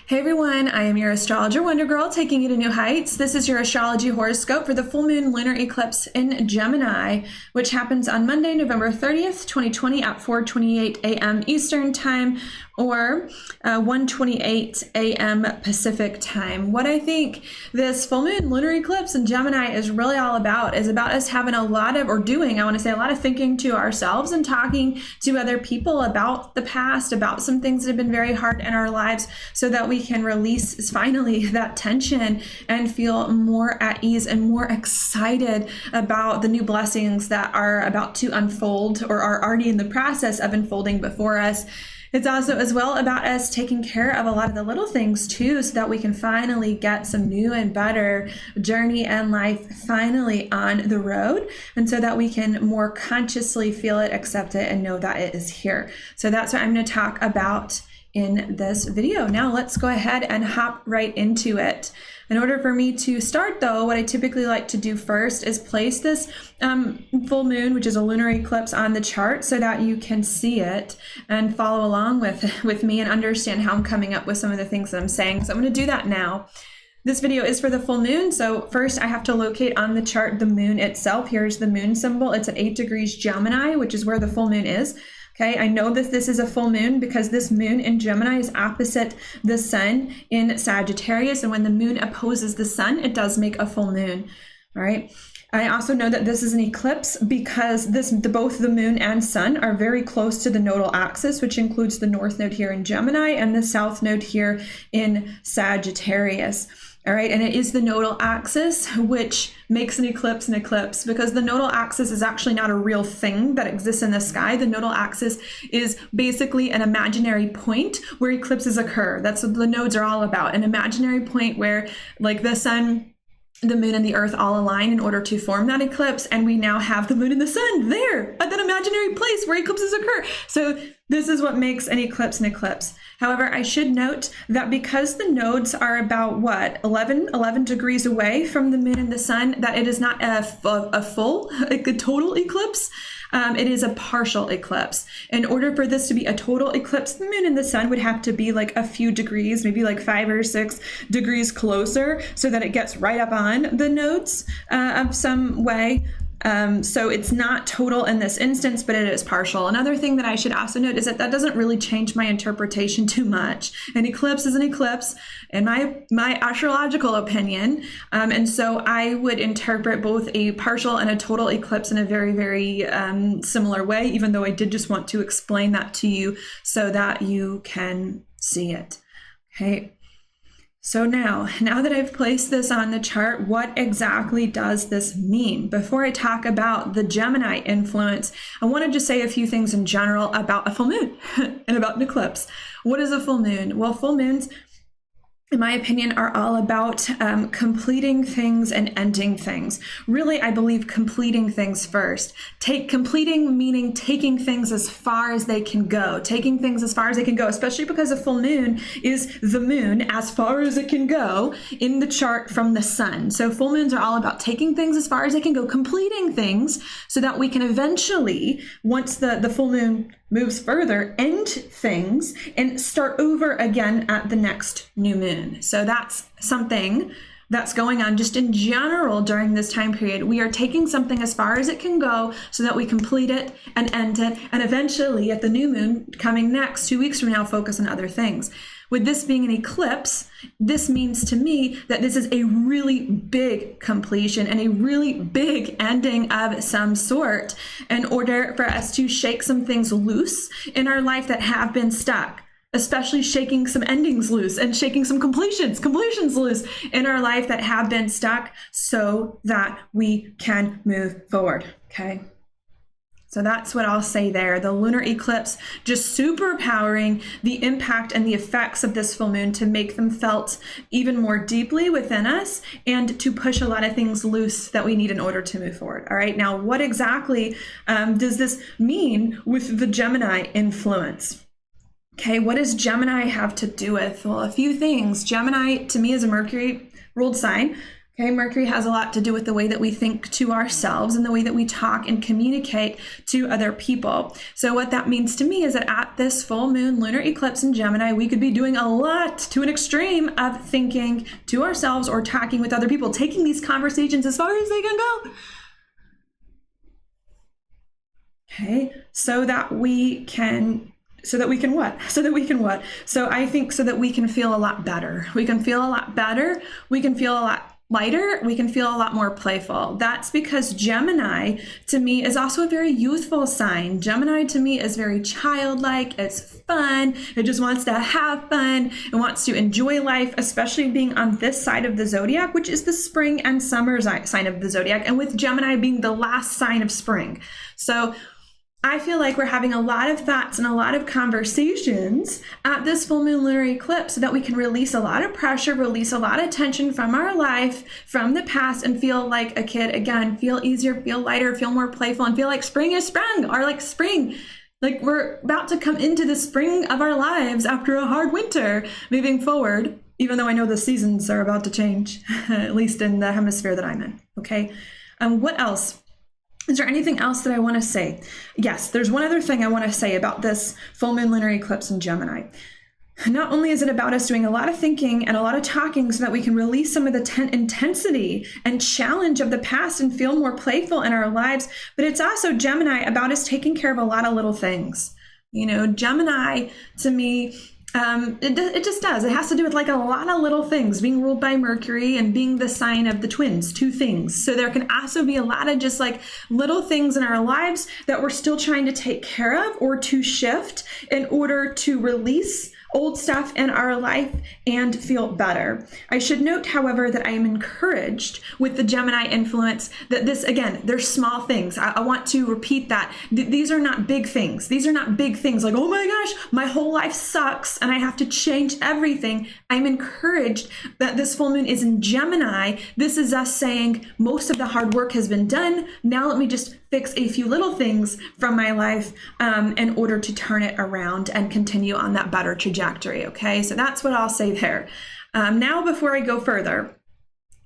Hey everyone, I am your astrologer Wonder Girl taking you to new heights. This is your astrology horoscope for the full moon lunar eclipse in Gemini, which happens on Monday, November 30th, 2020 at 4:28 a.m. Eastern Time or 1:28 a.m. Pacific Time. What I think this full moon lunar eclipse in Gemini is really all about is about us having a lot of, or doing, I want to say a lot of thinking to ourselves and talking to other people about the past, about some things that have been very hard in our lives so that we can release finally that tension and feel more at ease and more excited about the new blessings that are about to unfold or are already in the process of unfolding before us. It's also as well about us taking care of a lot of the little things too, so that we can finally get some new and better journey and life finally on the road, and so that we can more consciously feel it, accept it, and know that it is here. So that's what I'm going to talk about in this video. Now let's go ahead and hop right into it. In order for me to start though, what I typically like to do first is place this full moon, which is a lunar eclipse, on the chart so that you can see it and follow along with me and understand how I'm coming up with some of the things that I'm saying. So I'm going to do that now. This video is for the full moon, so first I have to locate on the chart the moon itself. Here's the moon symbol. It's at 8 degrees Gemini, which is where the full moon is. Okay, I know that this is a full moon because this moon in Gemini is opposite the sun in Sagittarius, and when the moon opposes the sun, it does make a full moon. All right. I also know that this is an eclipse because both the moon and sun are very close to the nodal axis, which includes the north node here in Gemini and the south node here in Sagittarius. All right, and it is the nodal axis which makes an eclipse because the nodal axis is actually not a real thing that exists in the sky. The nodal axis is basically an imaginary point where eclipses occur. That's what the nodes are all about, an imaginary point where, like, the sun, the moon, and the earth all align in order to form that eclipse, and we now have the moon and the sun there at that imaginary place where eclipses occur. So this is what makes an eclipse an eclipse. However, I should note that because the nodes are about 11 degrees away from the moon and the sun, that it is not a full, like a total eclipse. It is a partial eclipse. In order for this to be a total eclipse, the moon and the sun would have to be like a few degrees, maybe like 5 or 6 degrees closer, so that it gets right up on the nodes of some way. So it's not total in this instance, but it is partial. Another thing that I should also note is that doesn't really change my interpretation too much. An eclipse is an eclipse in my astrological opinion. And so I would interpret both a partial and a total eclipse in a very, very similar way, even though I did just want to explain that to you so that you can see it. Okay. So now that I've placed this on the chart, what exactly does this mean? Before I talk about the Gemini influence, I want to just say a few things in general about a full moon and about an eclipse. What is a full moon? Well, full moons, in my opinion, are all about completing things and ending things. Really, I believe completing things first. Completing meaning taking things as far as they can go. Taking things as far as they can go, especially because a full moon is the moon as far as it can go in the chart from the sun. So full moons are all about taking things as far as they can go, completing things so that we can eventually, once the full moon moves further, end things and start over again at the next new moon. So that's something that's going on just in general during this time period. We are taking something as far as it can go so that we complete it and end it, and eventually at the new moon coming next 2 weeks from now, focus on other things. With this being an eclipse, this means to me that this is a really big completion and a really big ending of some sort in order for us to shake some things loose in our life that have been stuck, especially shaking some endings loose and shaking some completions loose in our life that have been stuck so that we can move forward, okay? So that's what I'll say there. The lunar eclipse just superpowering the impact and the effects of this full moon to make them felt even more deeply within us and to push a lot of things loose that we need in order to move forward. All right, now what exactly does this mean with the Gemini influence? Okay, what does Gemini have to do with? Well, a few things. Gemini to me is a Mercury ruled sign. Okay, Mercury has a lot to do with the way that we think to ourselves and the way that we talk and communicate to other people. So what that means to me is that at this full moon lunar eclipse in Gemini, we could be doing a lot to an extreme of thinking to ourselves or talking with other people, taking these conversations as far as they can go. Okay, so that we can what? So I think so that we can feel a lot better. We can feel a lot better. We can feel a lot lighter. We can feel a lot more playful. That's because Gemini to me is also a very youthful sign. Gemini to me is very childlike. It's fun. It just wants to have fun. It wants to enjoy life, especially being on this side of the zodiac, which is the spring and summer sign of the zodiac. And with Gemini being the last sign of spring. So I feel like we're having a lot of thoughts and a lot of conversations at this full moon lunar eclipse so that we can release a lot of pressure, release a lot of tension from our life, from the past, and feel like a kid again, feel easier, feel lighter, feel more playful, and feel like spring is sprung, or like spring. Like we're about to come into the spring of our lives after a hard winter moving forward, even though I know the seasons are about to change, at least in the hemisphere that I'm in, okay? What else? Is there anything else that I want to say? Yes, there's one other thing I want to say about this full moon lunar eclipse in Gemini. Not only is it about us doing a lot of thinking and a lot of talking so that we can release some of the intensity and challenge of the past and feel more playful in our lives, but it's also Gemini about us taking care of a lot of little things. You know, Gemini to me, it just does. It has to do with like a lot of little things, being ruled by Mercury and being the sign of the twins, two things. So there can also be a lot of just like little things in our lives that we're still trying to take care of or to shift in order to release old stuff in our life and feel better. I should note, however, that I am encouraged with the Gemini influence that this, again, they're small things. I want to repeat that. These are not big things. These are not big things like, oh my gosh, my whole life sucks and I have to change everything. I'm encouraged that this full moon is in Gemini. This is us saying most of the hard work has been done. Now let me just fix a few little things from my life in order to turn it around and continue on that better trajectory. Okay, so that's what I'll say there. Now, before I go further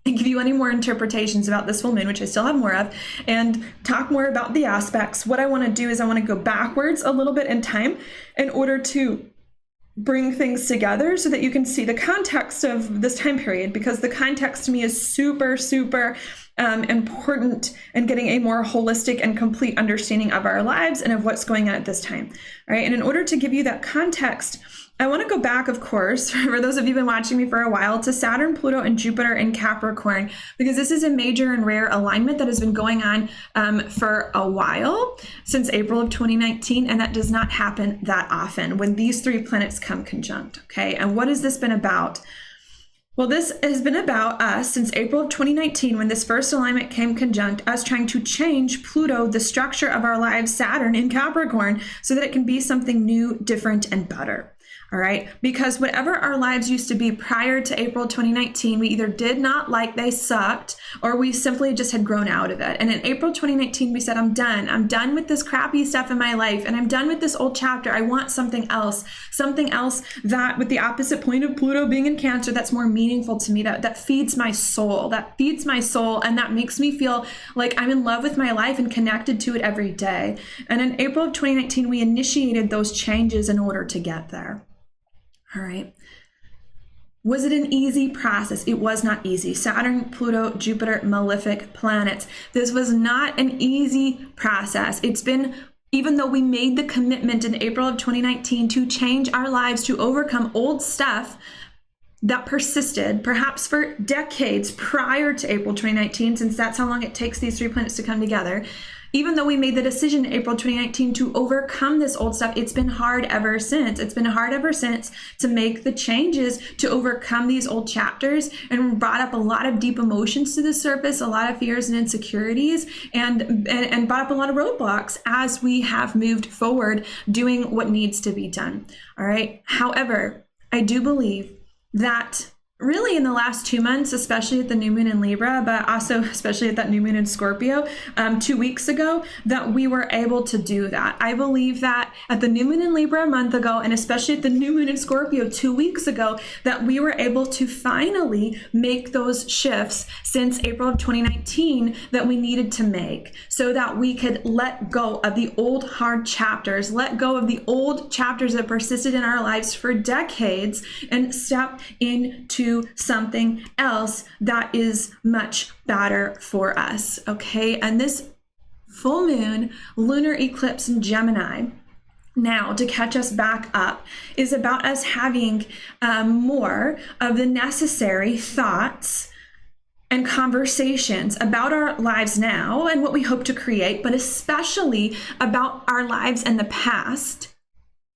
and give you any more interpretations about this full moon, which I still have more of, and talk more about the aspects, what I want to do is I want to go backwards a little bit in time in order to bring things together so that you can see the context of this time period, because the context to me is super, super important in getting a more holistic and complete understanding of our lives and of what's going on at this time. All right. And in order to give you that context, I want to go back, of course, for those of you who've been watching me for a while, to Saturn, Pluto, and Jupiter in Capricorn, because this is a major and rare alignment that has been going on for a while, since April of 2019, and that does not happen that often when these three planets come conjunct, okay? And what has this been about? Well, this has been about us since April of 2019, when this first alignment came conjunct, us trying to change Pluto, the structure of our lives, Saturn in Capricorn, so that it can be something new, different, and better. All right, because whatever our lives used to be prior to April 2019, we either did not like, they sucked, or we simply just had grown out of it. And in April 2019, we said, I'm done with this crappy stuff in my life, and I'm done with this old chapter. I want something else that, with the opposite point of Pluto being in Cancer, that's more meaningful to me, that feeds my soul, and that makes me feel like I'm in love with my life and connected to it every day. And in April of 2019, we initiated those changes in order to get there. All right. Was it an easy process? It was not easy. Saturn, Pluto, Jupiter, malefic planets. This was not an easy process. It's been, even though we made the commitment in April of 2019 to change our lives, to overcome old stuff that persisted perhaps for decades prior to April 2019, since that's how long it takes these three planets to come together. Even though we made the decision in April 2019 to overcome this old stuff, it's been hard ever since. It's been hard ever since to make the changes to overcome these old chapters, and brought up a lot of deep emotions to the surface, a lot of fears and insecurities, and brought up a lot of roadblocks as we have moved forward doing what needs to be done. All right. However, I do believe that really in the last 2 months, especially at the new moon in Libra, but also especially at that new moon in Scorpio 2 weeks ago, that we were able to do that. I believe that at the new moon in Libra a month ago, and especially at the new moon in Scorpio 2 weeks ago, that we were able to finally make those shifts since April of 2019 that we needed to make, so that we could let go of the old hard chapters, let go of the old chapters that persisted in our lives for decades, and step into something else that is much better for us. Okay, and this full moon lunar eclipse in Gemini, now to catch us back up, is about us having more of the necessary thoughts and conversations about our lives now and what we hope to create, but especially about our lives in the past,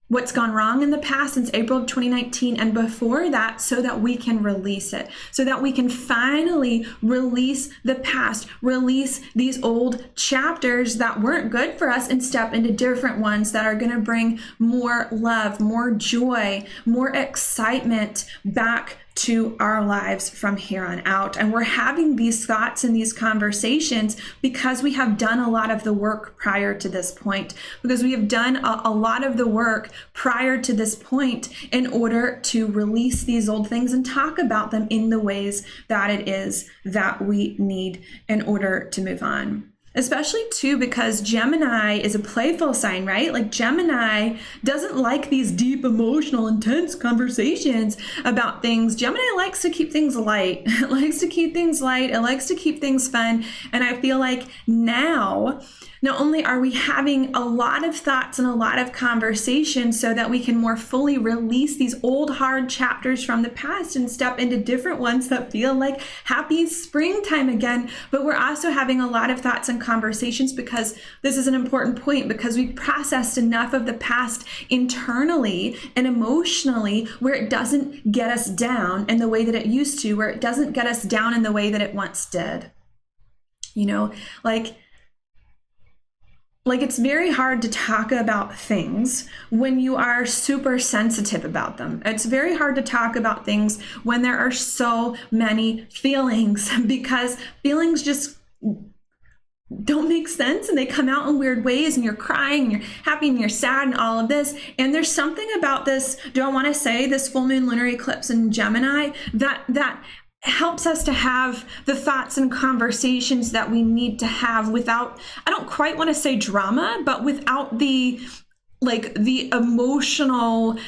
what's gone wrong in the past since April of 2019 and before that, so that we can release it, so that we can finally release the past, release these old chapters that weren't good for us, and step into different ones that are going to bring more love, more joy, more excitement back to our lives from here on out. And we're having these thoughts and these conversations because we have done a lot of the work prior to this point, because we have done a lot of the work prior to this point in order to release these old things and talk about them in the ways that it is that we need in order to move on. Especially too, because Gemini is a playful sign, right? Like Gemini doesn't like these deep, emotional, intense conversations about things. Gemini likes to keep things light. It likes to keep things light. It likes to keep things fun. And I feel like now, not only are we having a lot of thoughts and a lot of conversations so that we can more fully release these old hard chapters from the past and step into different ones that feel like happy springtime again, but we're also having a lot of thoughts and conversations, because this is an important point, because we've processed enough of the past internally and emotionally where it doesn't get us down in the way that it used to, where it doesn't get us down in the way that it once did. You know, like it's very hard to talk about things when you are super sensitive about them. It's very hard to talk about things when there are so many feelings, because feelings just don't make sense and they come out in weird ways, and you're crying and you're happy and you're sad and all of this. And there's something about this, do I want to say, this full moon lunar eclipse in Gemini that helps us to have the thoughts and conversations that we need to have without, I don't quite want to say drama, but without the emotional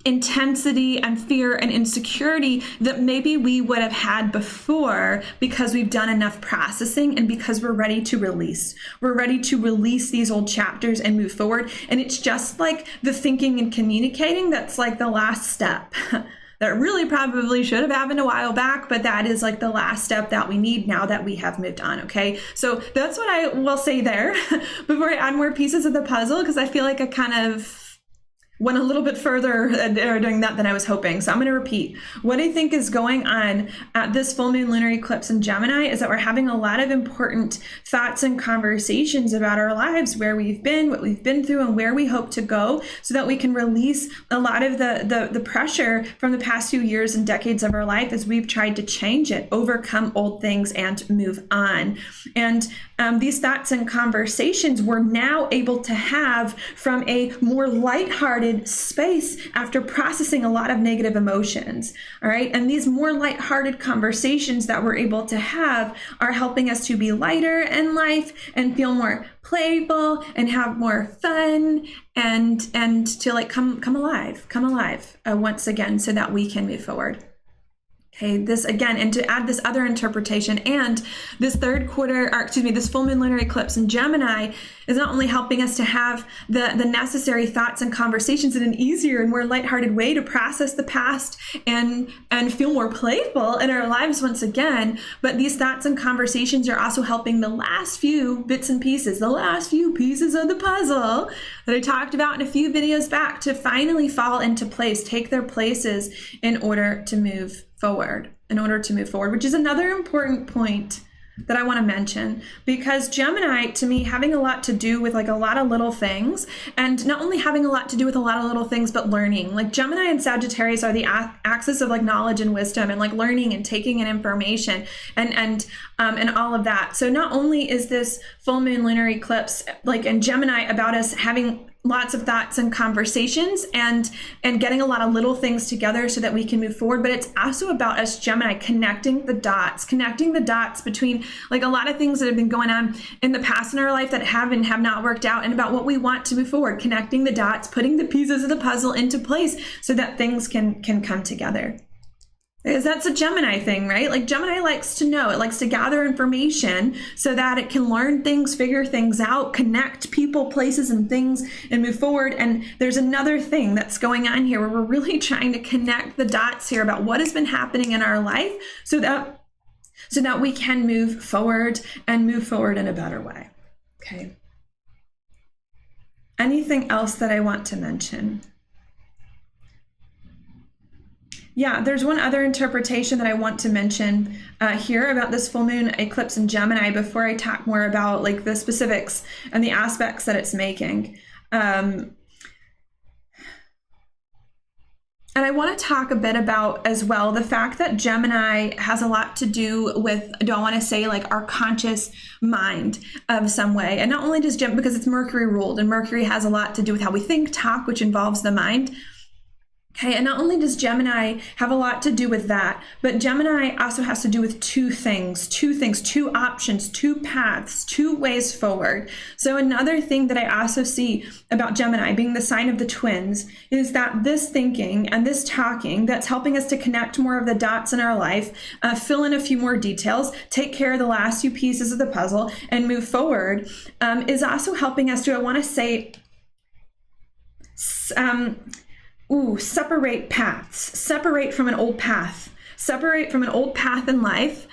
intensity and fear and insecurity that maybe we would have had before, because we've done enough processing and because we're ready to release. We're ready to release these old chapters and move forward. And it's just like the thinking and communicating that's like the last step. That really probably should have happened a while back, but that is like the last step that we need now that we have moved on, okay? So that's what I will say there before I add more pieces of the puzzle, because I feel like I kind of went a little bit further doing that than I was hoping. So I'm going to repeat. What I think is going on at this full moon lunar eclipse in Gemini is that we're having a lot of important thoughts and conversations about our lives, where we've been, what we've been through, and where we hope to go, so that we can release a lot of the pressure from the past few years and decades of our life as we've tried to change it, overcome old things, and move on. And these thoughts and conversations we're now able to have from a more lighthearted space after processing a lot of negative emotions. All right. And these more lighthearted conversations that we're able to have are helping us to be lighter in life and feel more playful and have more fun and to like come alive once again, so that we can move forward. Okay, this again, and to add this other interpretation, and this this full moon lunar eclipse in Gemini is not only helping us to have the necessary thoughts and conversations in an easier and more lighthearted way to process the past and feel more playful in our lives once again, but these thoughts and conversations are also helping the last few bits and pieces, the last few pieces of the puzzle that I talked about in a few videos back, to finally fall into place, take their places in order to move forward, which is another important point that I want to mention, because Gemini, to me, having a lot to do with like a lot of little things, and not only having a lot to do with a lot of little things, but learning. Like Gemini and Sagittarius are the axis of like knowledge and wisdom and like learning and taking in information and all of that. So not only is this full moon lunar eclipse like in Gemini about us having lots of thoughts and conversations and getting a lot of little things together so that we can move forward, but it's also about us Gemini connecting the dots between like a lot of things that have been going on in the past in our life that have and have not worked out, and about what we want to move forward, connecting the dots, putting the pieces of the puzzle into place so that things can come together. Because that's a Gemini thing, right? Like Gemini likes to know, it likes to gather information so that it can learn things, figure things out, connect people, places, and things, and move forward. And there's another thing that's going on here where we're really trying to connect the dots here about what has been happening in our life so that we can move forward and move forward in a better way. Okay. Anything else that I want to mention? Yeah, there's one other interpretation that I want to mention here about this full moon eclipse in Gemini before I talk more about like the specifics and the aspects that it's making. And I want to talk a bit about as well the fact that Gemini has a lot to do with, do I want to say like our conscious mind of some way. And not only does Gemini, because it's Mercury ruled, and Mercury has a lot to do with how we think, talk, which involves the mind. Okay, and not only does Gemini have a lot to do with that, but Gemini also has to do with two options, two paths, two ways forward. So another thing that I also see about Gemini being the sign of the twins is that this thinking and this talking that's helping us to connect more of the dots in our life, fill in a few more details, take care of the last few pieces of the puzzle, and move forward, is also helping us to, I want to say, separate paths, separate from an old path in life,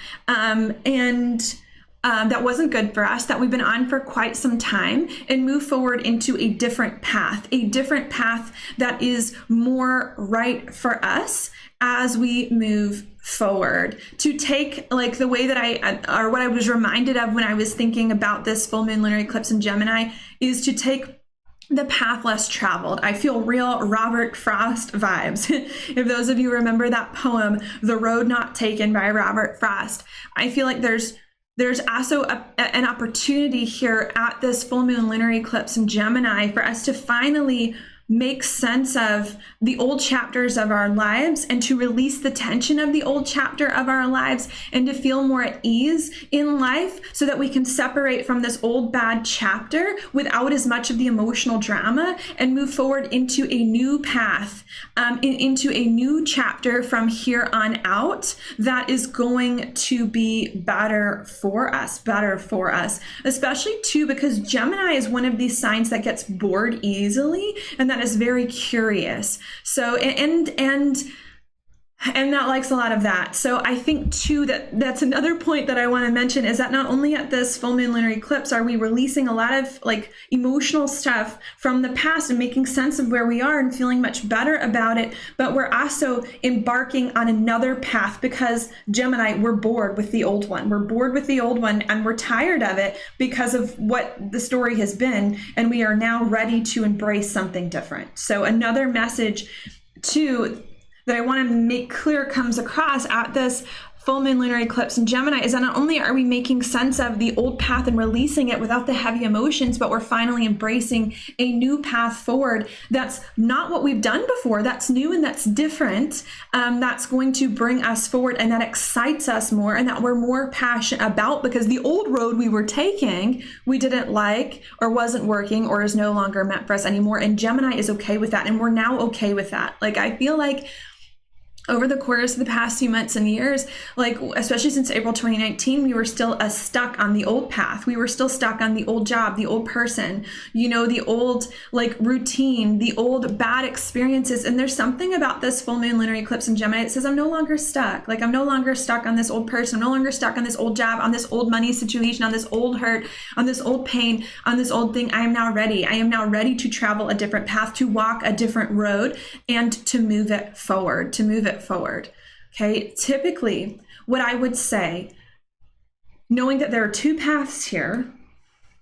that wasn't good for us, that we've been on for quite some time, and move forward into a different path that is more right for us as we move forward. To take like the way that or what I was reminded of when I was thinking about this full moon lunar eclipse in Gemini is to take the path less traveled. I feel real Robert Frost vibes. If those of you remember that poem, The Road Not Taken by Robert Frost, I feel like there's also an opportunity here at this full moon lunar eclipse in Gemini for us to finally make sense of the old chapters of our lives and to release the tension of the old chapter of our lives and to feel more at ease in life so that we can separate from this old bad chapter without as much of the emotional drama and move forward into a new path, into a new chapter from here on out that is going to be better for us, especially too because Gemini is one of these signs that gets bored easily and that is very curious. So, and that likes a lot of that. So I think too that's another point that I want to mention is that not only at this full moon lunar eclipse are we releasing a lot of like emotional stuff from the past and making sense of where we are and feeling much better about it, but we're also embarking on another path because Gemini, we're bored with the old one. And we're tired of it because of what the story has been, and we are now ready to embrace something different. So another message too that I want to make clear comes across at this full moon lunar eclipse in Gemini is that not only are we making sense of the old path and releasing it without the heavy emotions, but we're finally embracing a new path forward that's not what we've done before, that's new and that's different, that's going to bring us forward and that excites us more and that we're more passionate about because the old road we were taking we didn't like or wasn't working or is no longer meant for us anymore, and Gemini is okay with that, and we're now okay with that. Like I feel like over the course of the past few months and years, like especially since April 2019, we were still stuck on the old path. We were still stuck on the old job, the old person, the old like routine, the old bad experiences. And there's something about this full moon lunar eclipse in Gemini that says I'm no longer stuck. Like I'm no longer stuck on this old person. I'm no longer stuck on this old job, on this old money situation, on this old hurt, on this old pain, on this old thing. I am now ready. I am now ready to travel a different path, to walk a different road, and to move it forward, Okay, typically what I would say knowing that there are two paths here,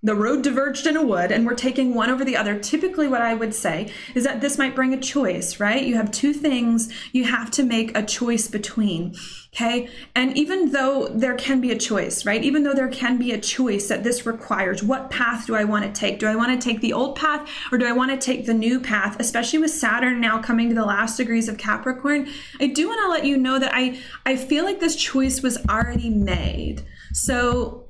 the road diverged in a wood, and we're taking one over the other. Typically what I would say is that this might bring a choice, right? You have two things you have to make a choice between, okay? And even though there can be a choice, right? Even though there can be a choice that this requires, what path do I want to take? Do I want to take the old path, or do I want to take the new path? Especially with Saturn now coming to the last degrees of Capricorn, I do want to let you know that I feel like this choice was already made. So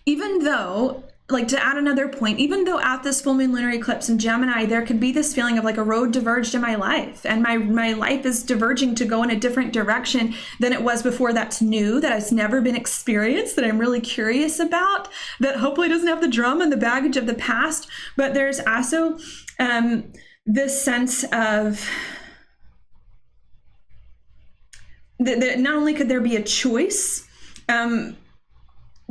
even though, like, to add another point, even though at this full moon lunar eclipse in Gemini, there could be this feeling of like a road diverged in my life, and my life is diverging to go in a different direction than it was before. That's new, that has never been experienced, that I'm really curious about, that hopefully doesn't have the drama and the baggage of the past. But there's also this sense of that not only could there be a choice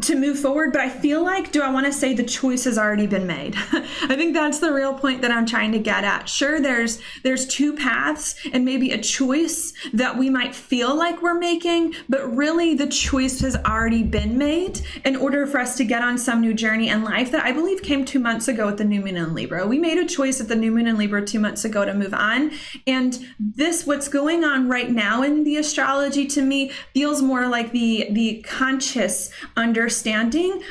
to move forward, but I feel like, do I want to say the choice has already been made? I think that's the real point that I'm trying to get at. Sure, there's two paths and maybe a choice that we might feel like we're making, but really the choice has already been made in order for us to get on some new journey in life that I believe came 2 months ago with the new moon in Libra. We made a choice at the new moon in Libra 2 months ago to move on. And this, what's going on right now in the astrology, to me feels more like the conscious understanding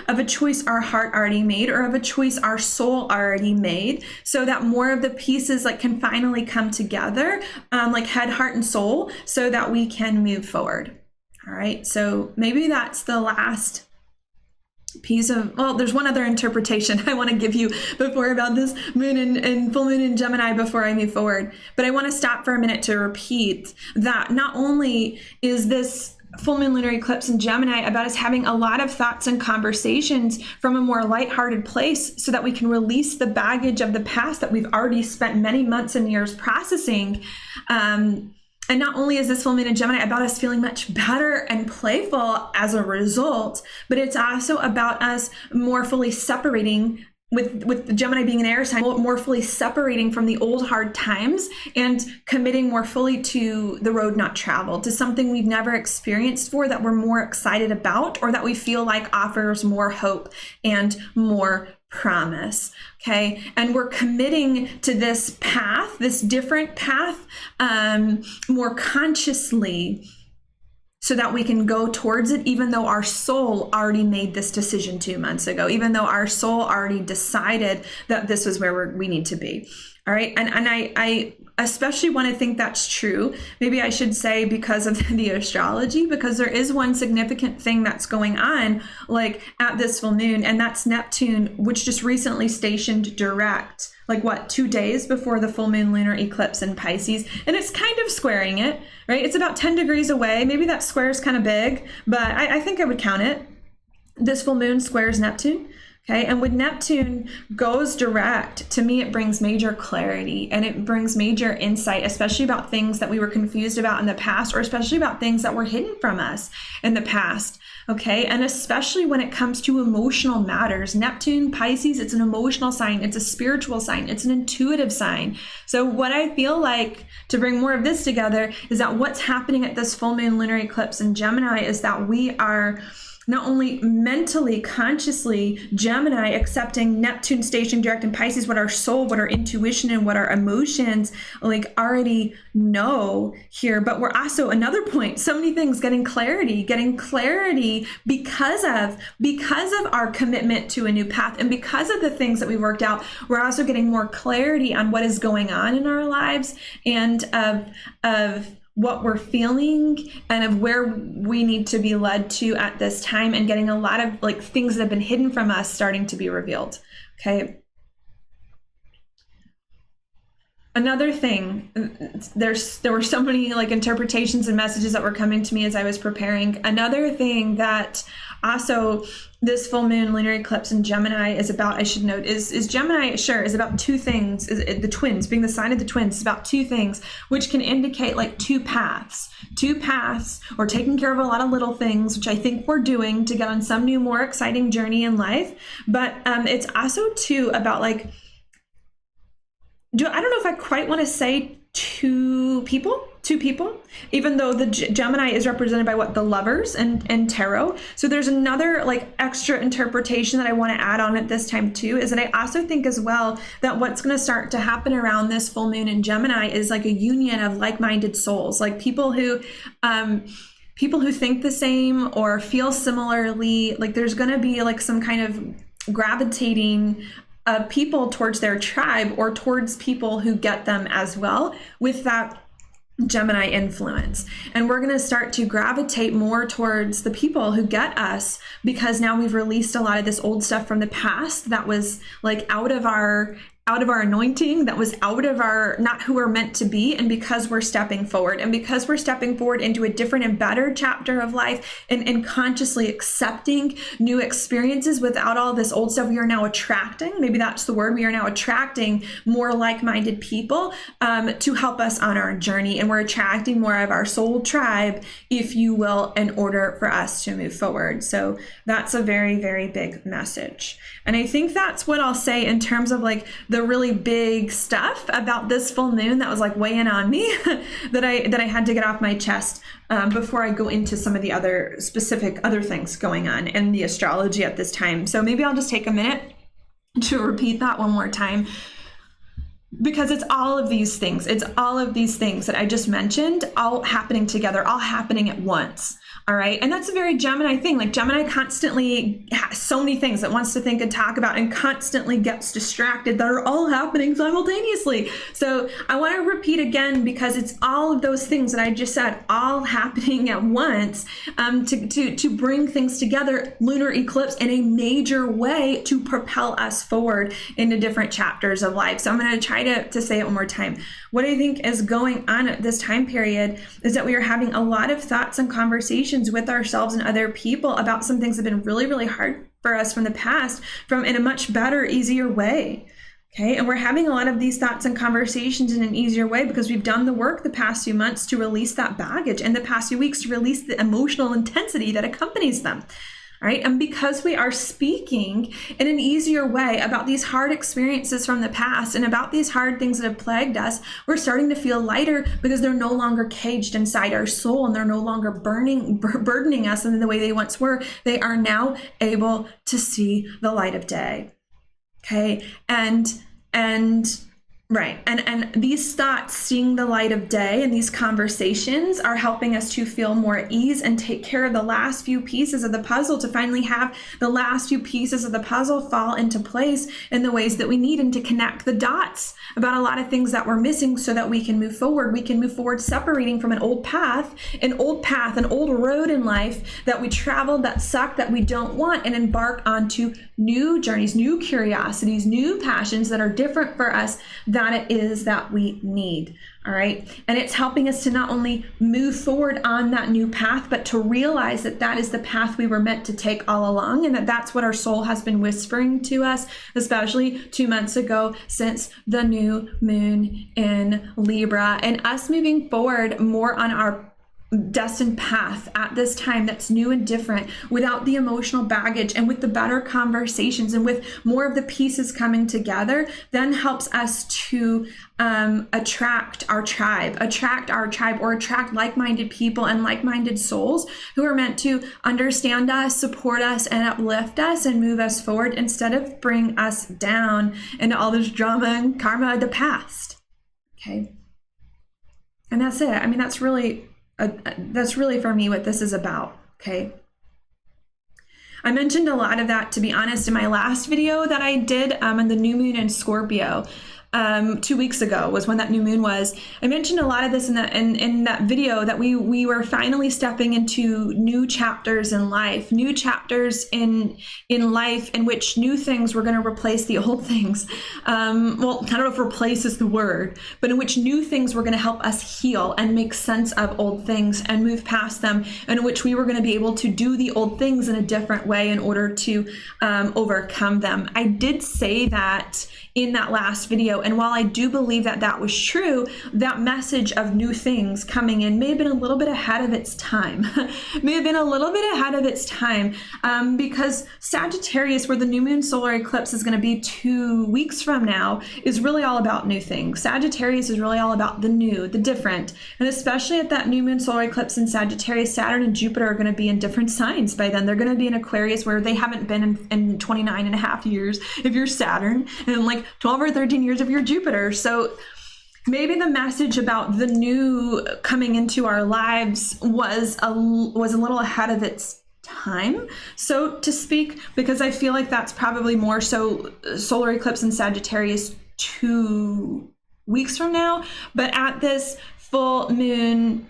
of a choice our heart already made, or of a choice our soul already made, so that more of the pieces like can finally come together, like head, heart, and soul, so that we can move forward. All right, so maybe that's the last piece of, well, there's one other interpretation I want to give you before about this moon and full moon in Gemini before I move forward. But I want to stop for a minute to repeat that not only is this full moon lunar eclipse in Gemini about us having a lot of thoughts and conversations from a more lighthearted place, so that we can release the baggage of the past that we've already spent many months and years processing. And not only is this full moon in Gemini about us feeling much better and playful as a result, but it's also about us more fully separating, with the Gemini being an air sign, more fully separating from the old hard times and committing more fully to the road not traveled, to something we've never experienced before, that we're more excited about, or that we feel like offers more hope and more promise. Okay. And we're committing to this path, this different path, more consciously, so that we can go towards it, even though our soul already made this decision 2 months ago, even though our soul already decided that this was where we need to be. All right. And I especially want to think that's true. Maybe I should say because of the astrology, because there is one significant thing that's going on like at this full moon, and that's Neptune, which just recently stationed direct, like 2 days before the full moon lunar eclipse in Pisces. And it's kind of squaring it, right? It's about 10 degrees away. Maybe that square is kind of big, but I think I would count it. This full moon squares Neptune. Okay, and when Neptune goes direct, to me, it brings major clarity and it brings major insight, especially about things that we were confused about in the past, or especially about things that were hidden from us in the past. Okay, and especially when it comes to emotional matters. Neptune, Pisces, it's an emotional sign, it's a spiritual sign, it's an intuitive sign. So what I feel like, to bring more of this together, is that what's happening at this full moon lunar eclipse in Gemini is that we are not only mentally, consciously, Gemini, accepting Neptune station direct in Pisces, what our soul, what our intuition, and what our emotions like already know here, but we're also, another point, so many things, getting clarity because of our commitment to a new path, and because of the things that we worked out, we're also getting more clarity on what is going on in our lives, and of what we're feeling, and of where we need to be led to at this time, and getting a lot of like things that have been hidden from us starting to be revealed. Okay. Another thing, there were so many like interpretations and messages that were coming to me as I was preparing. Another thing that also this full moon lunar eclipse in Gemini is about, I should note, is Gemini, sure, is about two things. The twins, being the sign of the twins, is about two things, which can indicate like two paths, or taking care of a lot of little things, which I think we're doing to get on some new, more exciting journey in life. But it's also too about like, I don't know if I quite want to say two people, even though the Gemini is represented by the Lovers and Tarot. So there's another like extra interpretation that I want to add on at this time too, is that I also think as well that what's going to start to happen around this full moon in Gemini is like a union of like-minded souls, like people who think the same or feel similarly. Like there's going to be like some kind of gravitating of people towards their tribe or towards people who get them as well with that Gemini influence. And we're going to start to gravitate more towards the people who get us, because now we've released a lot of this old stuff from the past that was like out of our anointing, that was out of our, not who we're meant to be. And because we're stepping forward, and because we're stepping forward into a different and better chapter of life, and consciously accepting new experiences without all this old stuff, we are now attracting, maybe that's the word, we are now attracting more like-minded people to help us on our journey. And we're attracting more of our soul tribe, if you will, in order for us to move forward. So that's a very, very big message. And I think that's what I'll say in terms of like the really big stuff about this full moon that was like weighing on me that I had to get off my chest before I go into some of the other specific other things going on in the astrology at this time. So maybe I'll just take a minute to repeat that one more time, because it's all of these things. It's all of these things that I just mentioned, all happening together, all happening at once. All right. And that's a very Gemini thing. Like Gemini constantly has so many things that wants to think and talk about, and constantly gets distracted, that are all happening simultaneously. So I want to repeat again, because it's all of those things that I just said, all happening at once, to bring things together, lunar eclipse, in a major way to propel us forward into different chapters of life. So I'm going to try to say it one more time. What I think is going on at this time period is that we are having a lot of thoughts and conversations with ourselves and other people about some things that have been really, really hard for us from the past, from in a much better, easier way. Okay. And we're having a lot of these thoughts and conversations in an easier way because we've done the work the past few months to release that baggage, and the past few weeks to release the emotional intensity that accompanies them. All right. And because we are speaking in an easier way about these hard experiences from the past and about these hard things that have plagued us, we're starting to feel lighter, because they're no longer caged inside our soul, and they're no longer burdening us in the way they once were. They are now able to see the light of day. Okay. Right. And these thoughts seeing the light of day, and these conversations are helping us to feel more at ease and take care of the last few pieces of the puzzle, to finally have the last few pieces of the puzzle fall into place in the ways that we need, and to connect the dots about a lot of things that we're missing so that we can move forward. We can move forward separating from an old path, an old road in life that we traveled, that sucked, that we don't want, and embark onto new journeys, new curiosities, new passions that are different for us than it is that we need. All right. And it's helping us to not only move forward on that new path, but to realize that that is the path we were meant to take all along, and that that's what our soul has been whispering to us, especially 2 months ago, since the new moon in Libra, and us moving forward more on our destined path at this time that's new and different, without the emotional baggage, and with the better conversations, and with more of the pieces coming together, then helps us to attract our tribe, or attract like-minded people and like-minded souls who are meant to understand us, support us, and uplift us and move us forward, instead of bring us down into all this drama and karma of the past. Okay. And that's it. I mean, that's really for me what this is about. Okay. I mentioned a lot of that, to be honest, in my last video that I did on the new moon in Scorpio. 2 weeks ago was when that new moon was. I mentioned a lot of this in that video, that we were finally stepping into new chapters in life, new chapters in life in which new things were going to replace the old things. Well, I don't know if replace is the word, but in which new things were going to help us heal and make sense of old things and move past them, and in which we were going to be able to do the old things in a different way in order to overcome them. I did say that in that last video, And while I do believe that that was true, that message of new things coming in may have been a little bit ahead of its time. May have been a little bit ahead of its time, because Sagittarius, where the new moon solar eclipse is going to be 2 weeks from now, is really all about new things. Sagittarius is really all about the new, the different. And especially at that new moon solar eclipse in Sagittarius, Saturn and Jupiter are going to be in different signs by then. They're going to be in Aquarius, where they haven't been in 29 and a half years if you're Saturn, and like 12 or 13 years if you're Jupiter. So maybe the message about the new coming into our lives was a little ahead of its time, so to speak, because I feel like that's probably more so solar eclipse in Sagittarius 2 weeks from now. But at this full moon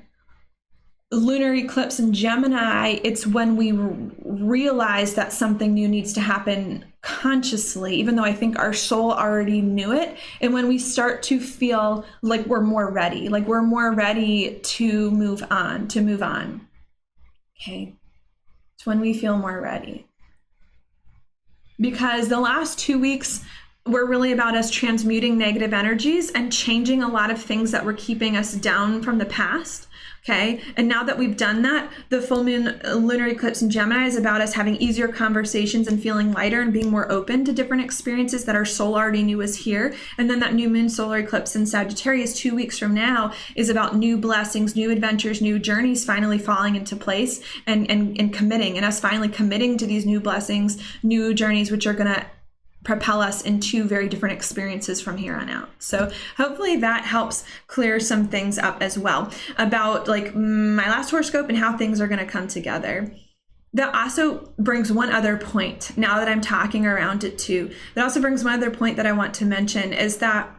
lunar eclipse in Gemini, it's when we realize that something new needs to happen consciously, even though I think our soul already knew it. And when we start to feel like we're more ready, to move on. Okay. It's when we feel more ready. Because the last 2 weeks were really about us transmuting negative energies and changing a lot of things that were keeping us down from the past. Okay. And now that we've done that, the full moon lunar eclipse in Gemini is about us having easier conversations and feeling lighter and being more open to different experiences that our soul already knew was here. And then that new moon solar eclipse in Sagittarius 2 weeks from now is about new blessings, new adventures, new journeys finally falling into place and committing, and us finally committing to these new blessings, new journeys, which are going to propel us into very different experiences from here on out. So hopefully that helps clear some things up as well about like my last horoscope and how things are going to come together. That also brings one other point, now that I'm talking around it too, that also brings one other point that I want to mention, is that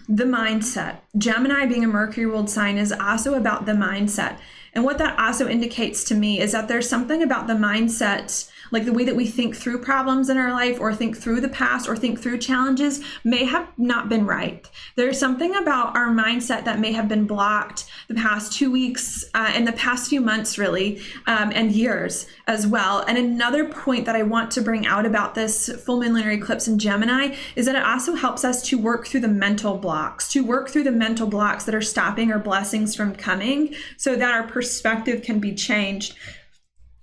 the mindset. Gemini, being a Mercury ruled sign, is also about the mindset. And what that also indicates to me is that there's something about the mindset, like the way that we think through problems in our life, or think through the past, or think through challenges, may have not been right. There's something about our mindset that may have been blocked the past 2 weeks, and the past few months really, and years as well. And another point that I want to bring out about this full moon lunar eclipse in Gemini is that it also helps us to work through the mental blocks, that are stopping our blessings from coming, so that our perspective can be changed,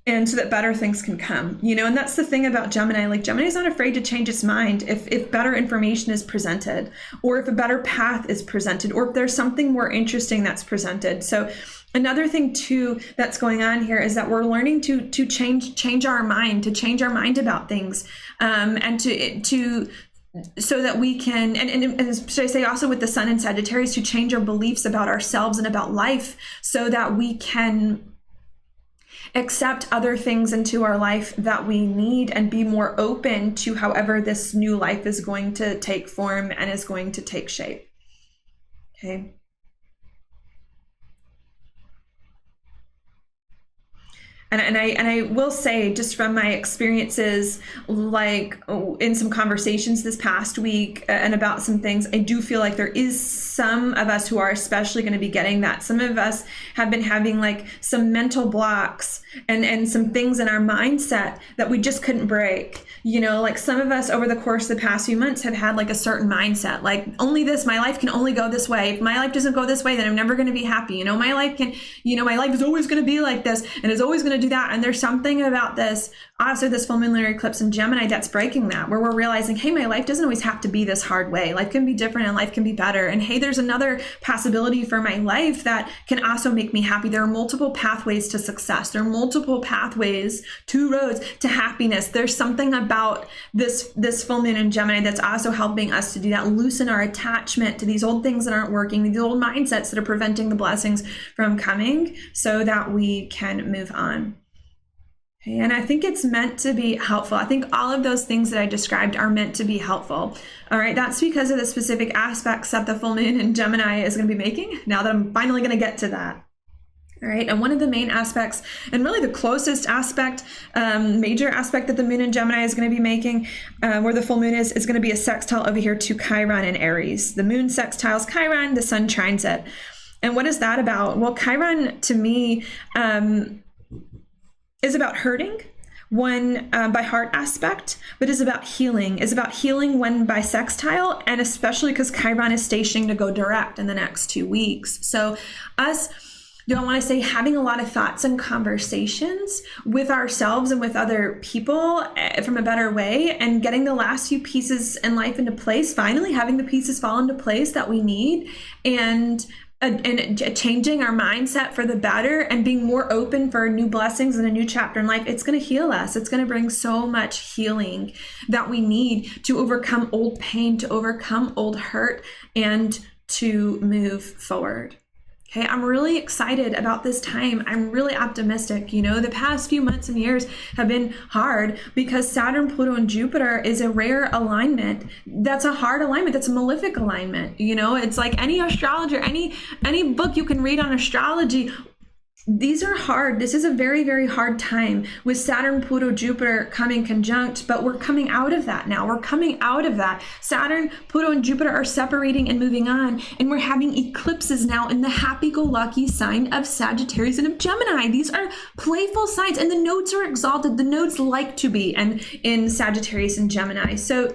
and so that better things can come, and that's the thing about Gemini. Like, Gemini's not afraid to change its mind if better information is presented, or if a better path is presented, or if there's something more interesting that's presented. So another thing too that's going on here is that we're learning to change our mind, about things, and to so that we can, and should I say also with the sun in Sagittarius, to change our beliefs about ourselves and about life, so that we can accept other things into our life that we need, and be more open to however this new life is going to take form and is going to take shape. Okay. And I will say, just from my experiences, like in some conversations this past week and about some things, I do feel like there is some of us who are especially going to be getting that. Some of us have been having like some mental blocks and some things in our mindset that we just couldn't break. Like some of us over the course of the past few months have had like a certain mindset, like only this, my life can only go this way. If my life doesn't go this way, then I'm never going to be happy. My life is always going to be like this, and it's always going to do that. And there's something about this, also this full moon lunar eclipse in Gemini, that's breaking that, where we're realizing, hey, my life doesn't always have to be this hard way. Life can be different and life can be better. And hey, there's another possibility for my life that can also make me happy. There are multiple pathways to success. There are multiple pathways, 2 roads to happiness. There's something about this full moon in Gemini that's also helping us to do that, loosen our attachment to these old things that aren't working, these old mindsets that are preventing the blessings from coming, so that we can move on. Okay, and I think it's meant to be helpful. I think all of those things that I described are meant to be helpful. All right, that's because of the specific aspects that the full moon in Gemini is going to be making, now that I'm finally going to get to that. All right, and one of the main aspects, and really the closest aspect, major aspect that the moon in Gemini is going to be making, where the full moon is going to be a sextile over here to Chiron in Aries. The moon sextiles Chiron, the sun trines it. And what is that about? Well, Chiron to me is about hurting, one by heart aspect, but is about healing. Is about healing when by sextile, and especially because Chiron is stationing to go direct in the next 2 weeks. So us, don't want to say having a lot of thoughts and conversations with ourselves and with other people from a better way, and getting the last few pieces in life into place, finally having the pieces fall into place that we need, and changing our mindset for the better and being more open for new blessings and a new chapter in life. It's going to heal us. It's going to bring so much healing that we need to overcome old pain, to overcome old hurt, and to move forward. Okay, I'm really excited about this time. I'm really optimistic. You know, the past few months and years have been hard because Saturn, Pluto, and Jupiter is a rare alignment. That's a hard alignment. That's a malefic alignment. You know, it's like any astrologer, any book you can read on astrology. These are hard. This is a very, very hard time with Saturn, Pluto, Jupiter coming conjunct, but we're coming out of that now. We're coming out of that. Saturn, Pluto, and Jupiter are separating and moving on, and we're having eclipses now in the happy-go-lucky sign of Sagittarius and of Gemini. These are playful signs, and the nodes are exalted. The nodes like to be and in Sagittarius and Gemini. So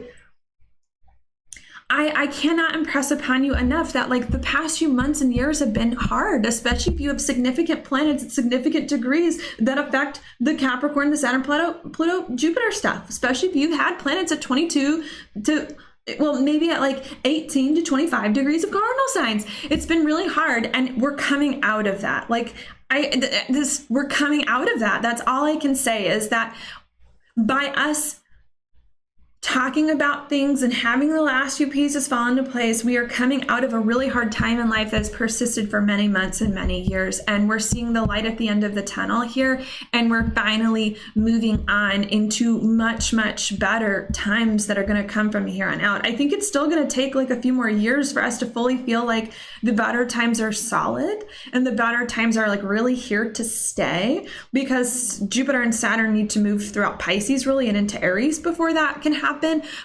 I cannot impress upon you enough that like the past few months and years have been hard, especially if you have significant planets at significant degrees that affect the Capricorn, the Saturn, Pluto, Jupiter stuff, especially if you've had planets at 22 to, well, maybe at like 18 to 25 degrees of cardinal signs. It's been really hard, and we're coming out of that. Like we're coming out of that. That's all I can say is that by us talking about things and having the last few pieces fall into place, we are coming out of a really hard time in life that's persisted for many months and many years. And we're seeing the light at the end of the tunnel here. And we're finally moving on into much, much better times that are going to come from here on out. I think it's still going to take like a few more years for us to fully feel like the better times are solid and the better times are like really here to stay, because Jupiter and Saturn need to move throughout Pisces really and into Aries before that can happen.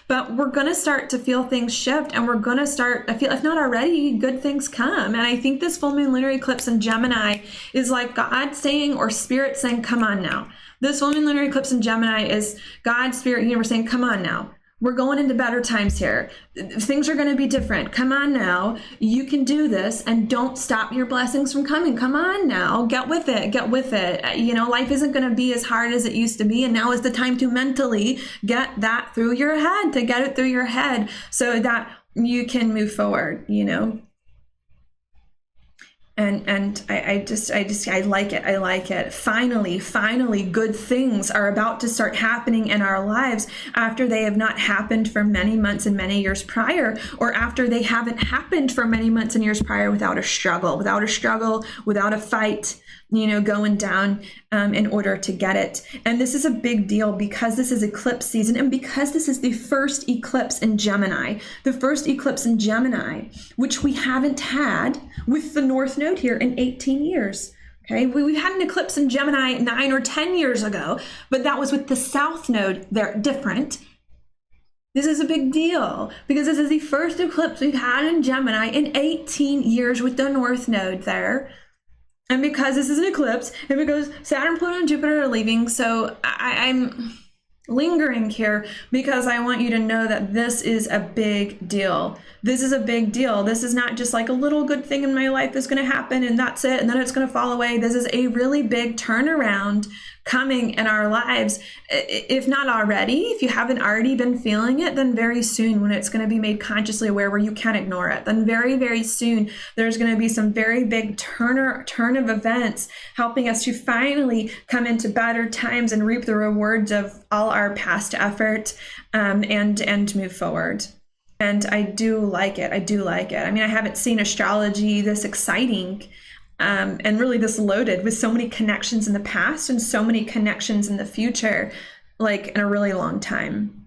But we're going to start to feel things shift, and we're going to start, I feel, if not already, good things come. And I think this full moon lunar eclipse in Gemini is like God saying, or Spirit saying, come on now. This full moon lunar eclipse in Gemini is God, Spirit, Universe saying, come on now. We're going into better times here. Things are going to be different. Come on now. You can do this, and don't stop your blessings from coming. Come on now. Get with it. Get with it. You know, life isn't going to be as hard as it used to be. And now is the time to mentally get that through your head, to get it through your head so that you can move forward, you know? And I like it. I like it. Finally, good things are about to start happening in our lives after they have not happened for many months and many years prior, or after they haven't happened for many months and years prior without a struggle, without a fight, you know, going down in order to get it. And this is a big deal because this is eclipse season, and because this is the first eclipse in Gemini, which we haven't had with the North Node here in 18 years. Okay, we've had an eclipse in Gemini 9 or 10 years ago, but that was with the South Node. They're different. This is a big deal because this is the first eclipse we've had in Gemini in 18 years with the North Node there. And because this is an eclipse, and because Saturn, Pluto, and Jupiter are leaving, so I'm lingering here because I want you to know that this is a big deal. This is a big deal. This is not just like a little good thing in my life is going to happen and that's it, and then it's going to fall away. This is a really big turnaround coming in our lives. If not already, if you haven't already been feeling it, then very soon, when it's going to be made consciously aware where you can't ignore it, then very, very soon there's going to be some very big turn of events helping us to finally come into better times and reap the rewards of all our past effort, and move forward. And I do like it. I mean, I haven't seen astrology this exciting and really this loaded with so many connections in the past and so many connections in the future, like in a really long time.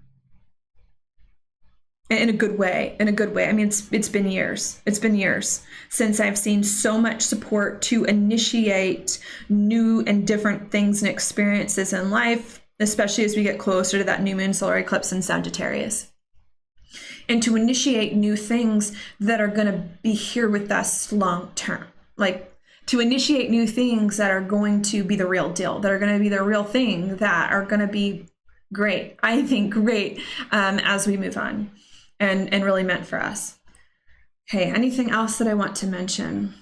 In a good way. I mean, it's been years since I've seen so much support to initiate new and different things and experiences in life, especially as we get closer to that new moon solar eclipse in Sagittarius. And to initiate new things that are going to be here with us long term. Like, to initiate new things that are going to be the real deal, that are going to be the real thing, that are going to be great, I think great, as we move on, and really meant for us. Okay, anything else that I want to mention?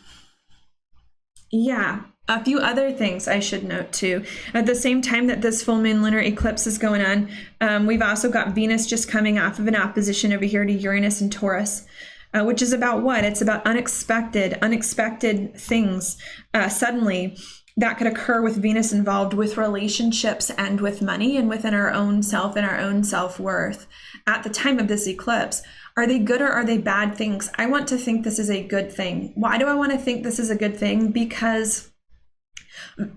Yeah, a few other things I should note too. At the same time that this full moon lunar eclipse is going on, we've also got Venus just coming off of an opposition over here to Uranus and Taurus, which is about what? It's about unexpected things suddenly that could occur with Venus involved with relationships and with money and within our own self and our own self-worth at the time of this eclipse. Are they good or are they bad things? I want to think this is a good thing. Why do I want to think this is a good thing? Because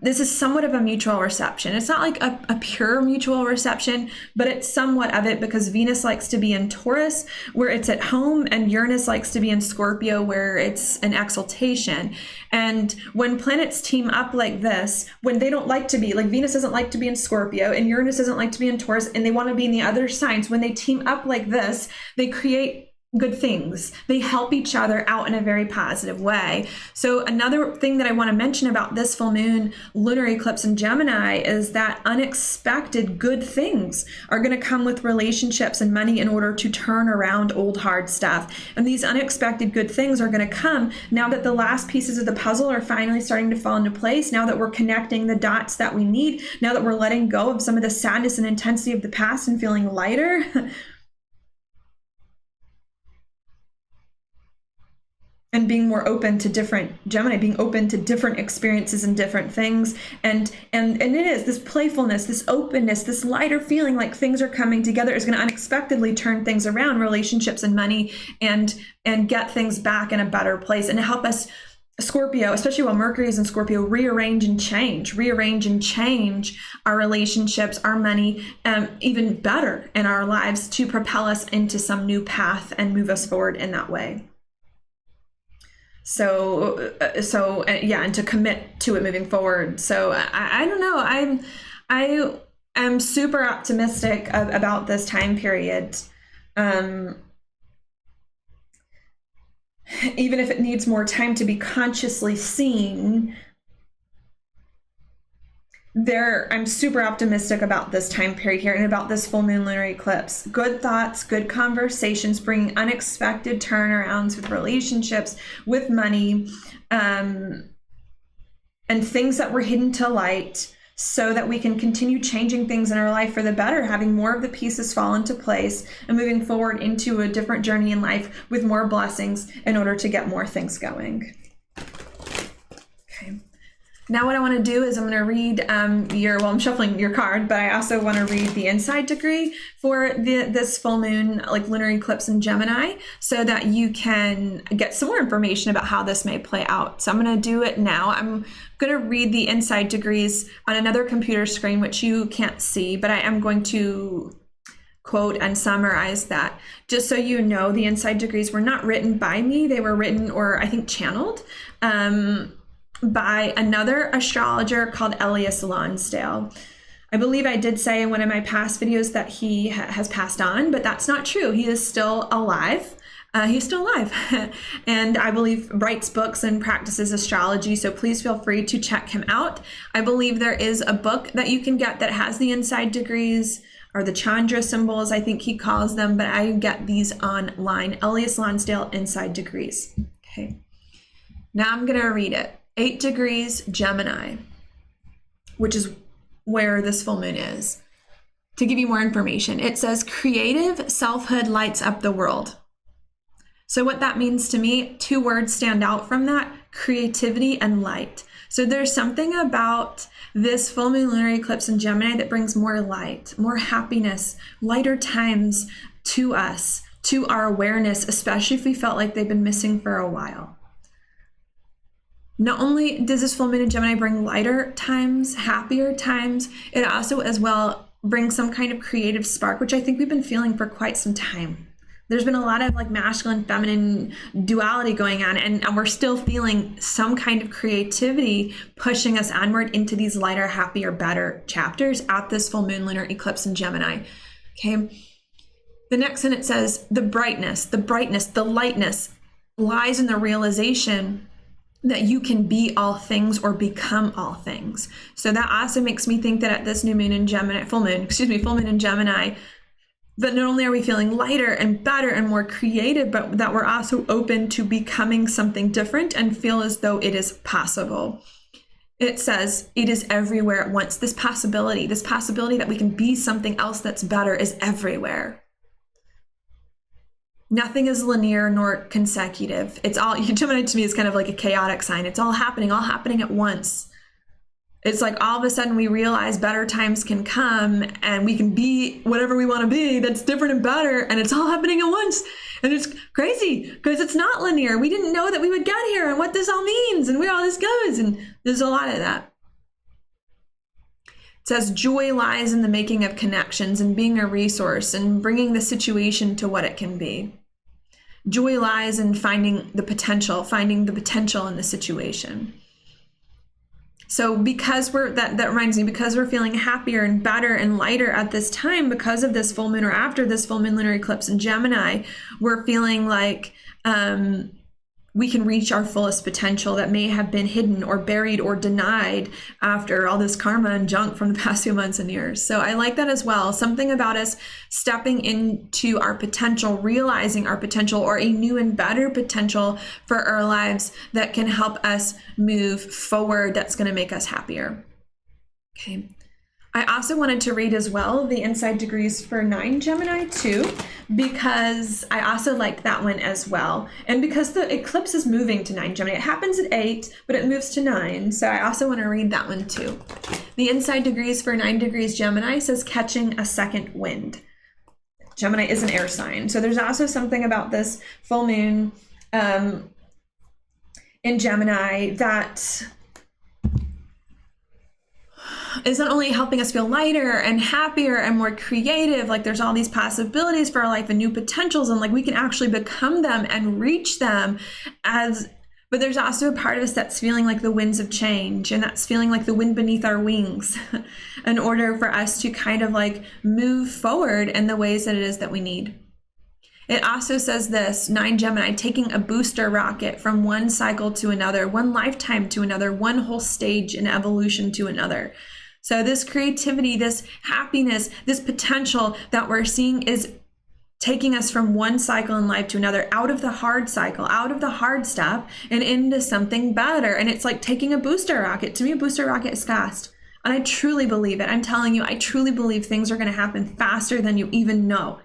this is somewhat of a mutual reception. It's not like a pure mutual reception, but it's somewhat of it, because Venus likes to be in Taurus where it's at home, and Uranus likes to be in Scorpio where it's an exaltation. And when planets team up like this, when they don't like to be, like Venus doesn't like to be in Scorpio and Uranus doesn't like to be in Taurus, and they want to be in the other signs, when they team up like this, they create good things. They help each other out in a very positive way. So another thing that I want to mention about this full moon lunar eclipse in Gemini is that unexpected good things are going to come with relationships and money in order to turn around old hard stuff. And these unexpected good things are going to come now that the last pieces of the puzzle are finally starting to fall into place, now that we're connecting the dots that we need, now that we're letting go of some of the sadness and intensity of the past and feeling lighter. And being more open to different, Gemini, being open to different experiences and different things. And it is this playfulness, this openness, this lighter feeling like things are coming together is going to unexpectedly turn things around, relationships and money, and get things back in a better place, and help us, Scorpio, especially while Mercury is in Scorpio, rearrange and change our relationships, our money, even better in our lives, to propel us into some new path and move us forward in that way. So yeah, and to commit to it moving forward. So I don't know. I am super optimistic about this time period. Even if it needs more time to be consciously seen, I'm super optimistic about this time period here and about this full moon lunar eclipse. Good thoughts, good conversations, bringing unexpected turnarounds with relationships, with money, and things that were hidden to light, so that we can continue changing things in our life for the better, having more of the pieces fall into place and moving forward into a different journey in life with more blessings in order to get more things going. Okay. Now what I want to do is I'm going to read I'm shuffling your card, but I also want to read the inside degree for this full moon, like lunar eclipse in Gemini, so that you can get some more information about how this may play out. So I'm going to do it now. I'm going to read the inside degrees on another computer screen, which you can't see, but I am going to quote and summarize that. Just so you know, the inside degrees were not written by me. They were written, or I think channeled, by another astrologer called Elias Lonsdale. I believe I did say in one of my past videos that he has passed on, but that's not true. He is still alive. He's still alive and I believe writes books and practices astrology. So please feel free to check him out. I believe there is a book that you can get that has the inside degrees, or the Chandra symbols, I think he calls them, but I get these online. Elias Lonsdale Inside Degrees. Okay. Now I'm going to read it. 8 degrees Gemini, which is where this full moon is. To give you more information, it says creative selfhood lights up the world. So what that means to me, 2 words stand out from that: creativity and light. So there's something about this full moon lunar eclipse in Gemini that brings more light, more happiness, lighter times to us, to our awareness, especially if we felt like they've been missing for a while. Not only does this full moon in Gemini bring lighter times, happier times, it also as well brings some kind of creative spark, which I think we've been feeling for quite some time. There's been a lot of like masculine, feminine duality going on, and we're still feeling some kind of creativity pushing us onward into these lighter, happier, better chapters at this full moon lunar eclipse in Gemini. Okay. The next one, it says the brightness, the lightness lies in the realization that you can be all things or become all things. So that also makes me think that at this full moon in Gemini, that not only are we feeling lighter and better and more creative, but that we're also open to becoming something different and feel as though it is possible. It says it is everywhere at once. This possibility that we can be something else that's better is everywhere. Nothing is linear nor consecutive. It's all, Gemini to me is kind of like a chaotic sign. It's all happening at once. It's like all of a sudden we realize better times can come and we can be whatever we want to be that's different and better, and it's all happening at once. And it's crazy because it's not linear. We didn't know that we would get here and what this all means and where all this goes, and there's a lot of that. It says joy lies in the making of connections and being a resource and bringing the situation to what it can be. Joy lies in finding the potential in the situation. So because that reminds me, because we're feeling happier and better and lighter at this time, because of this full moon or after this full moon lunar eclipse in Gemini, we're feeling like we can reach our fullest potential that may have been hidden or buried or denied after all this karma and junk from the past few months and years. So I like that as well. Something about us stepping into our potential, realizing our potential, or a new and better potential for our lives that can help us move forward, that's going to make us happier. Okay. I also wanted to read as well the inside degrees for 9 Gemini too, because I also liked that one as well. And because the eclipse is moving to 9 Gemini, it happens at 8, but it moves to 9. So I also want to read that one too. The inside degrees for 9 degrees Gemini says catching a second wind. Gemini is an air sign. So there's also something about this full moon in Gemini that is not only helping us feel lighter and happier and more creative, like there's all these possibilities for our life and new potentials, and like we can actually become them and reach them but there's also a part of us that's feeling like the winds of change, and that's feeling like the wind beneath our wings in order for us to kind of like move forward in the ways that it is that we need. It also says this, 9 Gemini, taking a booster rocket from one cycle to another, one lifetime to another, one whole stage in evolution to another. So this creativity, this happiness, this potential that we're seeing is taking us from one cycle in life to another, out of the hard cycle, out of the hard stuff, and into something better. And it's like taking a booster rocket. To me, a booster rocket is fast. And I truly believe it. I'm telling you, I truly believe things are going to happen faster than you even know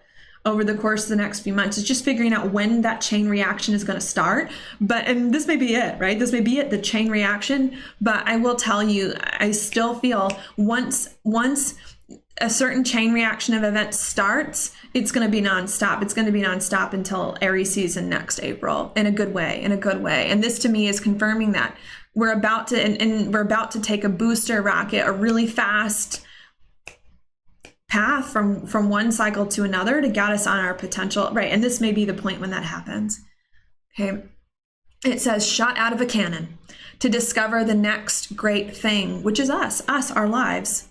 over the course of the next few months. It's just figuring out when that chain reaction is going to start. And this may be it, right? This may be it, the chain reaction. But I will tell you, I still feel once a certain chain reaction of events starts, it's going to be nonstop. It's going to be nonstop until Aries season next April, in a good way. And this to me is confirming that we're about to take a booster rocket, a really fast path from one cycle to another to get us on our potential, right? And this may be the point when that happens. Okay. It says shot out of a cannon to discover the next great thing, which is us, our lives.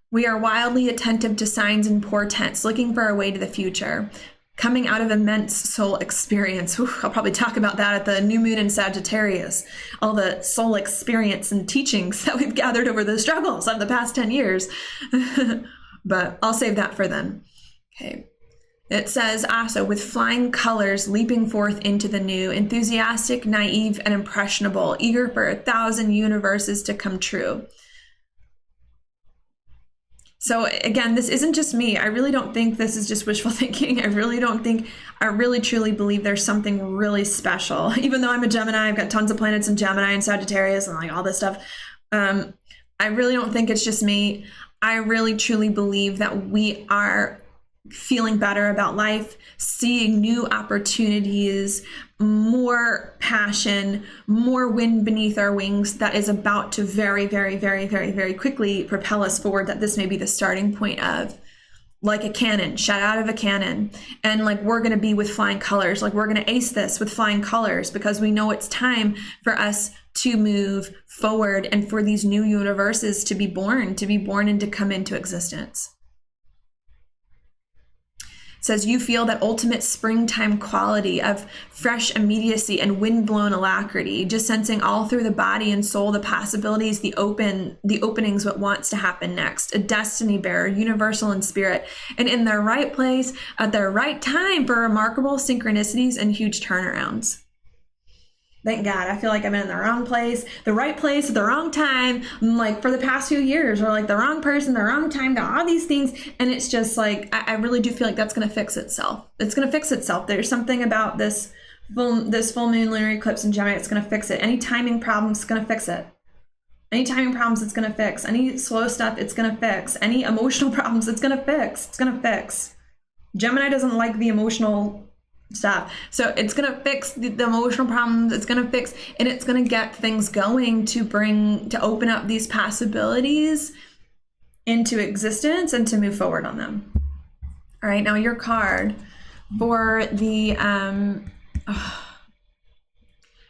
We are wildly attentive to signs and portents, looking for our way to the future. Coming out of immense soul experience. I'll probably talk about that at the new moon in Sagittarius. All the soul experience and teachings that we've gathered over the struggles of the past 10 years. But I'll save that for then. Okay. It says also, with flying colors leaping forth into the new, enthusiastic, naive, and impressionable, eager for 1,000 universes to come true. So again, this isn't just me. I really don't think this is just wishful thinking. I really truly believe there's something really special. Even though I'm a Gemini, I've got tons of planets in Gemini and Sagittarius and like all this stuff. I really don't think it's just me. I really truly believe that we are feeling better about life, seeing new opportunities, more passion, more wind beneath our wings that is about to very, very, very, very, very quickly propel us forward, that this may be the starting point of, like a cannon, shot out of a cannon. And like, we're going to be with flying colors, like we're going to ace this with flying colors, because we know it's time for us to move forward and for these new universes to be born and to come into existence. says you feel that ultimate springtime quality of fresh immediacy and wind-blown alacrity, just sensing all through the body and soul the possibilities, the openings, what wants to happen next. A destiny bearer, universal in spirit, and in their right place at their right time for remarkable synchronicities and huge turnarounds. Thank God. I feel like I'm in the wrong place at the wrong time, like for the past few years, or like the wrong person, the wrong time, got all these things. And it's just like, I really do feel like that's going to fix itself. It's going to fix itself. There's something about this full moon lunar eclipse in Gemini. It's going to fix it. Any timing problems, it's going to fix it. Any timing problems, it's going to fix. Any slow stuff, it's going to fix. Any emotional problems, it's going to fix. It's going to fix. Gemini doesn't like the emotional stuff. So it's going to fix the emotional problems. It's going to fix, and it's going to get things going to open up these possibilities into existence and to move forward on them. All right. Now your card for the,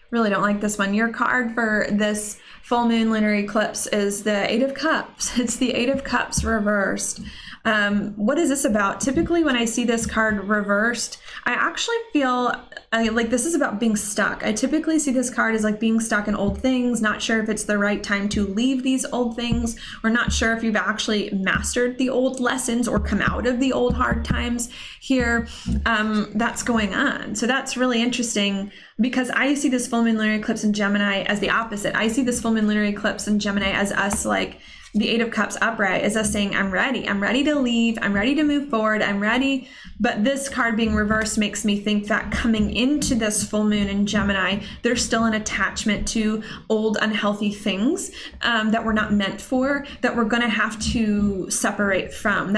really don't like this one. Your card for this full moon lunar eclipse is the Eight of Cups. It's the Eight of Cups reversed. What is this about? Typically when I see this card reversed, I actually feel like this is about being stuck. I typically see this card as like being stuck in old things, not sure if it's the right time to leave these old things, or not sure if you've actually mastered the old lessons or come out of the old hard times here. That's going on. So that's really interesting, because I see this full moon lunar eclipse in Gemini as the opposite. I see this full moon lunar eclipse in Gemini as us, like the Eight of Cups upright, is us saying, I'm ready to leave, I'm ready to move forward, I'm ready. But this card being reversed makes me think that coming into this full moon in Gemini, there's still an attachment to old unhealthy things that we're not meant for, that we're going to have to separate from,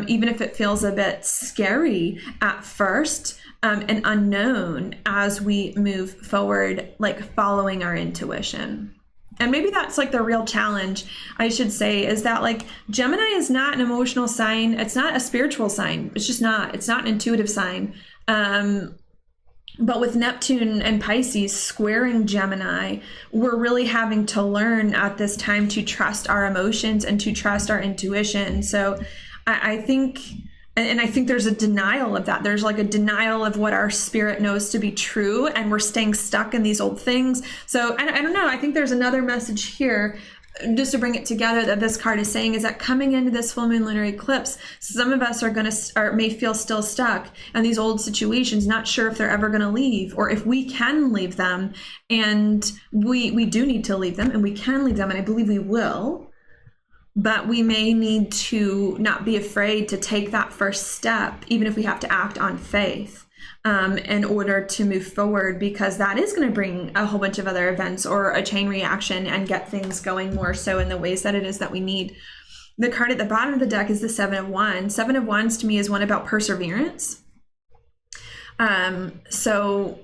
even if it feels a bit scary at first. And unknown as we move forward, like following our intuition. And maybe that's like the real challenge, I should say, is that like Gemini is not an emotional sign. It's not a spiritual sign. It's just not. It's not an intuitive sign. But with Neptune and Pisces squaring Gemini, we're really having to learn at this time to trust our emotions and to trust our intuition. So I think... And I think there's a denial of that. There's like a denial of what our spirit knows to be true, and we're staying stuck in these old things. So I don't know. I think there's another message here, just to bring it together, that this card is saying is that coming into this full moon lunar eclipse, some of us may feel still stuck in these old situations, not sure if they're ever going to leave, or if we can leave them. And we do need to leave them, and we can leave them, and I believe we will. But we may need to not be afraid to take that first step, even if we have to act on faith in order to move forward, because that is going to bring a whole bunch of other events or a chain reaction and get things going more so in the ways that it is that we need. The card at the bottom of the deck is the Seven of Wands. Seven of Wands to me is one about perseverance. So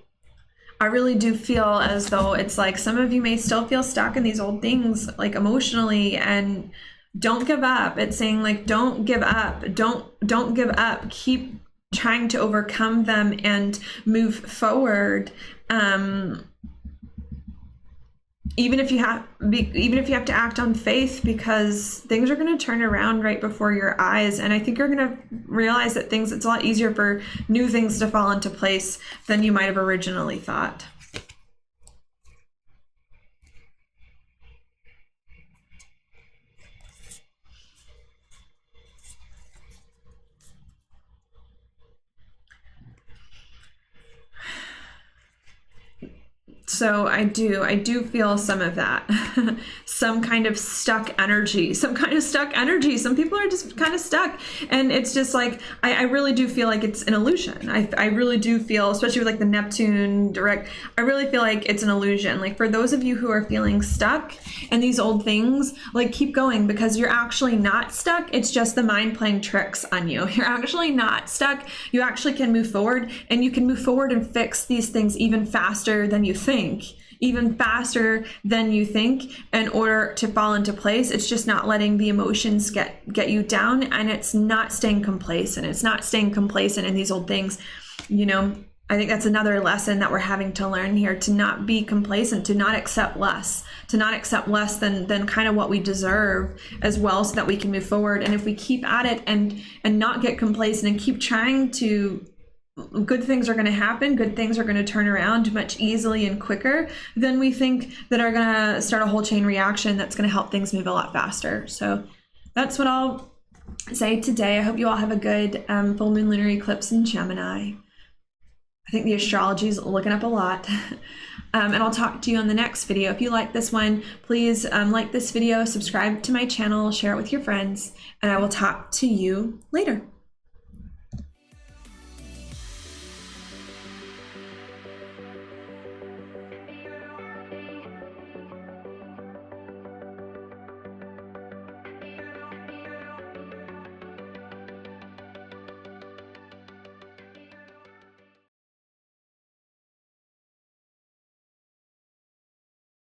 I really do feel as though it's like some of you may still feel stuck in these old things, like emotionally, and don't give up. It's saying like, don't give up. Don't give up. Keep trying to overcome them and move forward. Even if you have to act on faith, because things are going to turn around right before your eyes. And I think you're going to realize that it's a lot easier for new things to fall into place than you might have originally thought. So I do feel some of that, some kind of stuck energy. Some people are just kind of stuck, and it's just like, I really do feel like it's an illusion. I really do feel, especially with like the Neptune direct, I really feel like it's an illusion. Like for those of you who are feeling stuck in these old things, like keep going, because you're actually not stuck. It's just the mind playing tricks on you. You're actually not stuck. You actually can move forward, and you can move forward and fix these things even faster than you think. In order to fall into place. It's just not letting the emotions get you down, and it's not staying complacent. It's not staying complacent in these old things. You know, I think that's another lesson that we're having to learn here, to not be complacent, to not accept less, to not accept less than kind of what we deserve as well, so that we can move forward. And if we keep at it and not get complacent and keep trying to, good things are going to happen, good things are going to turn around much easily and quicker than we think, that are going to start a whole chain reaction that's going to help things move a lot faster. So that's what I'll say today. I hope you all have a good full moon lunar eclipse in Gemini. I think the astrology is looking up a lot. And I'll talk to you on the next video. If you like this one, please like this video, subscribe to my channel, share it with your friends, and I will talk to you later.